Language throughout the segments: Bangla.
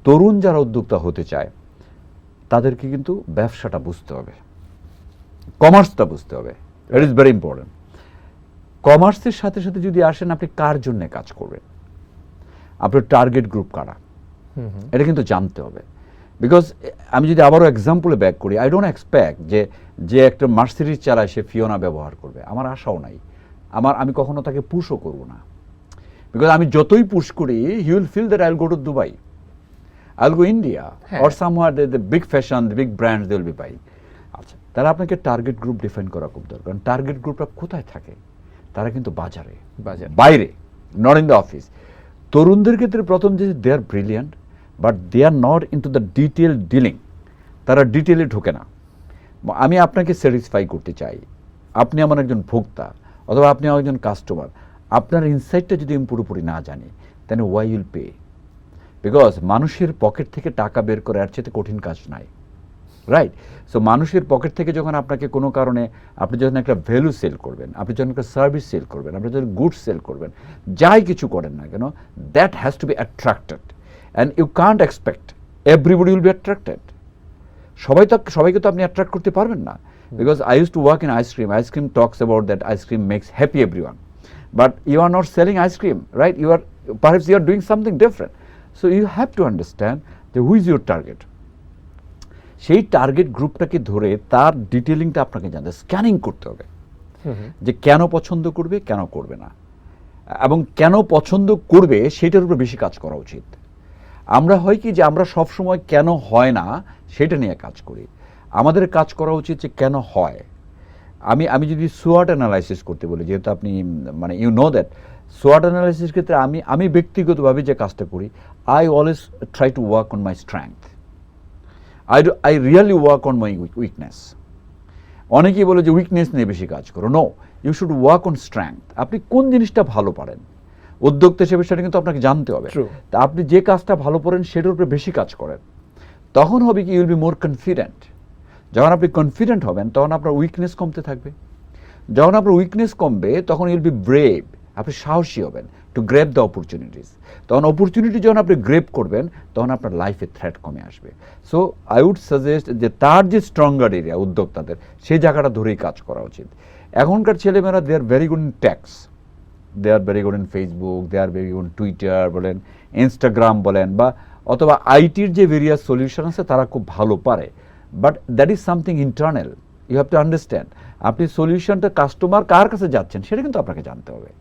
তরুণ যারা উদ্যোক্তা হতে চায় তাদেরকে কিন্তু ব্যবসাটা বুঝতে হবে, কমার্সটা বুঝতে হবে। It is very important. কমার্সের সাথে সাথে যদি আসেন, আপনি কার জন্য কাজ করবেন, আপনার টার্গেট গ্রুপ কারা, এটা কিন্তু জানতে হবে। বিকজ আমি যদি আবারও এক্সাম্পলে ব্যাক করি, আই ডোন্ট এক্সপেক্ট যে একটা মার্সিডিজ চালায় সে ফিওনা ব্যবহার করবে, আমার আশাও নাই। আমি কখনো তাকে পুশও করব না, বিকজ আমি যতই পুশ করি, he will feel that I will go to Dubai, I will go India or somewhere the big fashion, the big brands they will be buying. আচ্ছা, তাহলে আপনাকে টার্গেট গ্রুপ ডিফাইন করা খুব দরকার। কারণ টার্গেট গ্রুপটা কোথায় থাকে? তারা কিন্তু বাজারে, বাইরে, নট ইন দ্য অফিস। তরুণদের ক্ষেত্রে প্রথম যে they are brilliant, but they are not into the detail dealing. তারা ডিটেলে ঢোকে না। আমি আপনাকে স্যাটিসফাই করতে চাই, আপনি আমার একজন ভোক্তা অথবা আপনি আমার একজন কাস্টমার, আপনার ইনসাইটটা যদি আমি পুরোপুরি না জানি, তাহলে ওয়াই উইল পে? বিকজ মানুষের পকেট থেকে টাকা বের করে এর চেয়ে কঠিন কাজ নাই, রাইট? সো মানুষের পকেট থেকে যখন আপনাকে কোনো কারণে, আপনি যখন একটা ভ্যালু সেল করবেন, আপনি যখন একটা সার্ভিস সেল করবেন, আপনি যখন গুডস সেল করবেন, যাই কিছু করেন না কেন, that has to be attracted, and you can't expect everybody will be attracted. সবাইকে তো আপনি অ্যাট্রাক্ট করতে পারবেন না। Because I use to work in ice cream. Ice cream talks about that ice cream makes happy everyone, but you are not selling ice cream, right? Perhaps you are doing something different. So you have to understand যে হু ইজ ইউর টার্গেট। সেই টার্গেট গ্রুপটাকে ধরে তার ডিটেলিংটা আপনাকে জানতে, স্ক্যানিং করতে হবে যে কেন পছন্দ করবে, কেন করবে না, এবং কেন পছন্দ করবে সেটার উপর বেশি কাজ করা উচিত। আমরা হয় কি যে আমরা সবসময় কেন হয় না সেটা নিয়ে কাজ করি। আমাদের কাজ করা উচিত যে কেন হয়। আমি যদি সোয়াট অ্যানালাইসিস করতে বলি, যেহেতু আপনি মানে you know that, Swat analysis ক্ষেত্রে আমি ব্যক্তিগতভাবে যে কাজটা করি, I always try to work on my strength. I really work on my weakness. অনেকেই বলে যে উইকনেস নিয়ে বেশি কাজ করো। No, you should work on strength. আপনি কোন জিনিসটা ভালো পারেন, উদ্যোক্তা হিসেবে সেটা কিন্তু আপনাকে জানতে হবে। তা আপনি যে কাজটা ভালো পারেন সেটার উপরে বেশি কাজ করেন, তখন হবে কি, you will be more confident. যখন আপনি কনফিডেন্ট হবেন, তখন আপনার উইকনেস কমতে থাকবে। যখন আপনার উইকনেস কমবে, তখন ইউল বি ব্রেভ, আপনি সাহসী হবেন টু গ্রেপ দ্য অপরচুনিটিস। তখন অপরচুনিটি যখন আপনি গ্রেপ করবেন, তখন আপনার লাইফে থ্রেট কমে আসবে। সো আই উড সাজেস্ট যে তার যে স্ট্রঙ্গার এরিয়া উদ্যোক্তাদের, সেই জায়গাটা ধরেই কাজ করা উচিত। এখনকার ছেলেমেয়েরা they are very good in tax, they are very good in Facebook, they are very good in Twitter বলেন, ইনস্টাগ্রাম বলেন, বা অথবা আইটির যে ভেরিয়াস সলিউশন আছে তারা খুব ভালো পারে। But that is something internal, you have to understand. আপনি সলিউশনটা কাস্টমার কার কাছে যাচ্ছেন সেটা কিন্তু আপনাকে জানতে হবে।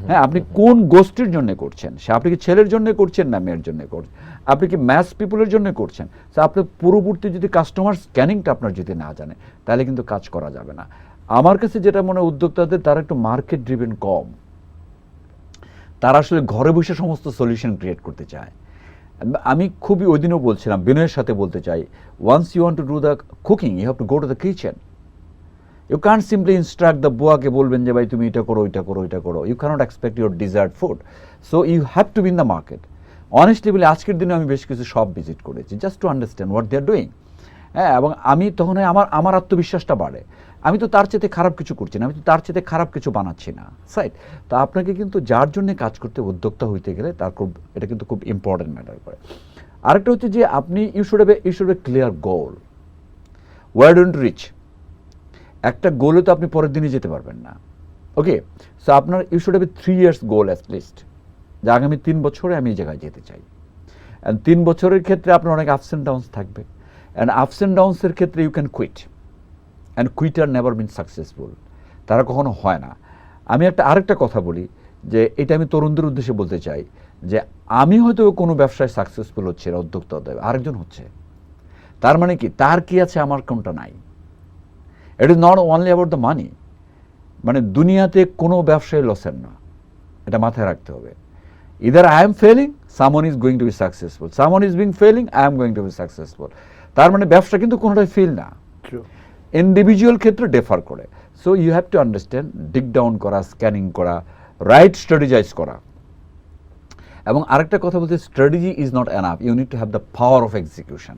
হ্যাঁ, আপনি কোন গোষ্ঠীর জন্য করছেন, সে আপনি কি ছেলের জন্য করছেন না মেয়ের জন্য করছেন, আপনি কি ম্যাস পিপুলের জন্য করছেন। সো আপনার পূর্ববর্তী যদি কাস্টমার স্ক্যানিংটা আপনার যদি না জানে, তাহলে কিন্তু কাজ করা যাবে না। আমার কাছে যেটা মনে হয়, উদ্যোক্তাদের তারা একটু মার্কেট ড্রিভেন কম। তারা আসলে ঘরে বসে সমস্ত সলিউশন ক্রিয়েট করতে চায়। আমি খুবই ওই দিনও বলছিলাম, বিনয়ের সাথে বলতে চাই, once you want to do the cooking, you have to go to the kitchen. You can't simply instruct the বুয়াকে বলবেন যে ভাই তুমি এটা করো, ওইটা করো, ওইটা করো। You can't expect your desired food. So you have to be in the market. Honestly বলে, আজকের দিনে আমি বেশ কিছু শপ ভিজিট করেছি just to understand what they are doing. হ্যাঁ, এবং আমি তখন আমার আত্মবিশ্বাসটা বাড়ে। আমি তো তার চেয়ে খারাপ কিছু করছি না, আমি তো তার চেয়ে খারাপ কিছু বানাচ্ছি না, রাইট? তো আপনাকে কিন্তু যার জন্য কাজ করতে, উদ্যোক্তা হইতে গেলে তার এটা কিন্তু খুব ইম্পর্টেন্ট ম্যাটার করে। আরেকটা হচ্ছে যে আপনি you should have a clear goal, where don't reach. একটা গোলে তো আপনি পরের দিনই যেতে পারবেন না। ওকে, সো আপনার you should have a 3 years goal at least, যে আগামী 3 বছরে আমি এই জায়গায় যেতে চাই। অ্যান্ড 3 বছরের ক্ষেত্রে আপনার অনেক আপস অ্যান্ড ডাউনস থাকবে, অ্যান্ড আপস অ্যান্ড ডাউনসের ক্ষেত্রে you can quit, and quitter never been successful. তারা কখনো হয় না। আমি আরেকটা কথা বলি, যে এটা আমি তরুণদের উদ্দেশ্যে বলতে চাই, যে আমি হয়তো কোনো ব্যবসায় সাকসেসফুল হচ্ছে না, উদ্যোক্তা হতে হবে, আরেকজন হচ্ছে। তার মানে কি, তার কি আছে আমার কোনটা নাই। It is not only about the money. মানে দুনিয়াতে কোনো ব্যবসায় লসের না, এটা মাথায় রাখতে হবে। Either I am felling, someone is going to be successful, someone is being felling, I am going to be successful. তার মানে ব্যবসা কিন্তু কোনোটাই ফেল না, ইন্ডিভিজুয়াল ক্ষেত্রে ডেফার করে। So you have to understand, dig down করা, স্ক্যানিং করা, রাইট স্ট্র্যাটেজাইজ করা। এবং আরেকটা কথা বলতে, strategy is not enough, you need to have the power of execution.